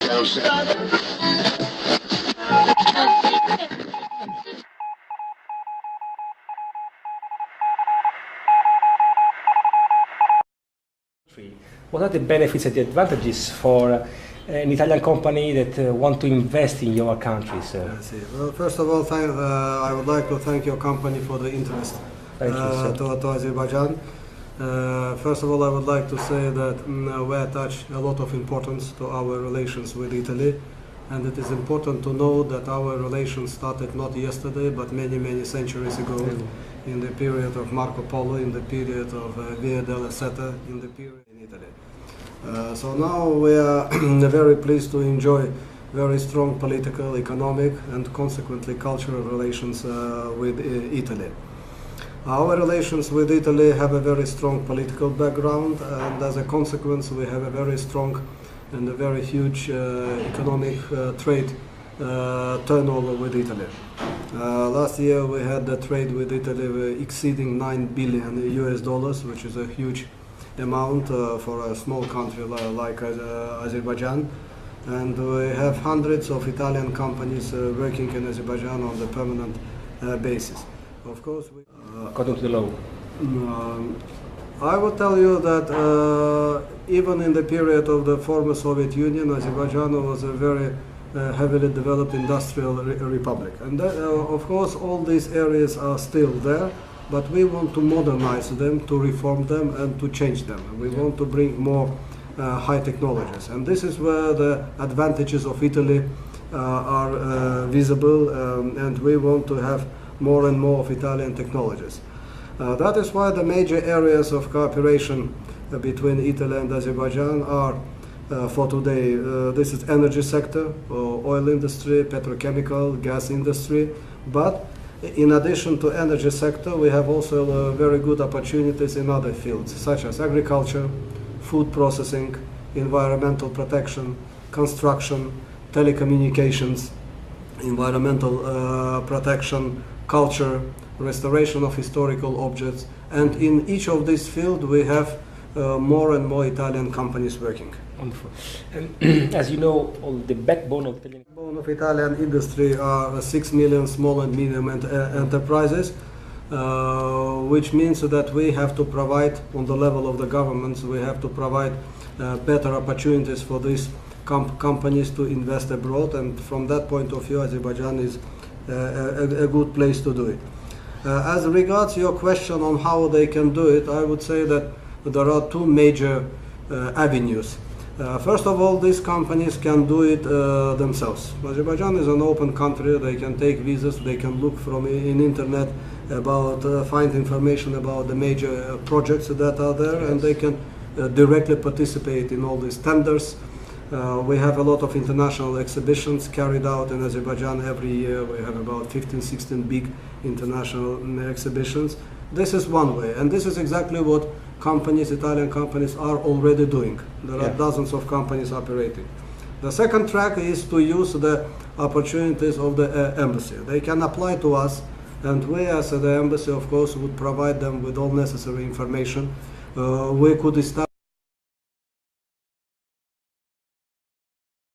What are the benefits and the advantages for an Italian company that want to invest in your countries? I see. Well, first of all, I would like to thank your company for the interest to Azerbaijan. First of all, I would like to say that we attach a lot of importance to our relations with Italy, and it is important to know that our relations started not yesterday, but many, many centuries ago, in the period of Marco Polo, in the period of Via della Seta, in the period in Italy. So now we are very pleased to enjoy very strong political, economic, and consequently cultural relations with Italy. Our relations with Italy have a very strong political background, and as a consequence we have a very strong and a very huge economic trade turnover with Italy. Last year we had the trade with Italy exceeding $9 billion US, which is a huge amount for a small country like Azerbaijan. And we have hundreds of Italian companies working in Azerbaijan on a permanent basis. Of course, according to the law. I will tell you that even in the period of the former Soviet Union, Azerbaijan was a very heavily developed industrial republic. And that, of course, all these areas are still there, but we want to modernize them, to reform them, and to change them. We want to bring more high technologies. And this is where the advantages of Italy are visible, and we want to have more and more of Italian technologies. That is why the major areas of cooperation between Italy and Azerbaijan are for today, this is energy sector, oil industry, petrochemical, gas industry. But in addition to energy sector, we have also very good opportunities in other fields, such as agriculture, food processing, environmental protection, construction, telecommunications, environmental protection, culture, restoration of historical objects. And in each of these fields, we have more and more Italian companies working. Wonderful. And as you know, the backbone of Italian industry are 6 million small and medium enterprises, which means that we have to provide, on the level of the governments, we have to provide better opportunities for these companies to invest abroad, and from that point of view, Azerbaijan is a good place to do it. As regards your question on how they can do it, I would say that there are two major avenues. First of all, these companies can do it themselves. Azerbaijan is an open country. They can take visas, they can look from in internet about, find information about the major projects that are there, and they can directly participate in all these tenders. We have a lot of international exhibitions carried out in Azerbaijan every year. We have about 15, 16 big international exhibitions. This is one way, and this is exactly what companies, Italian companies, are already doing. There are dozens of companies operating. The second track is to use the opportunities of the embassy. They can apply to us, and we as the embassy, of course, would provide them with all necessary information. We could establish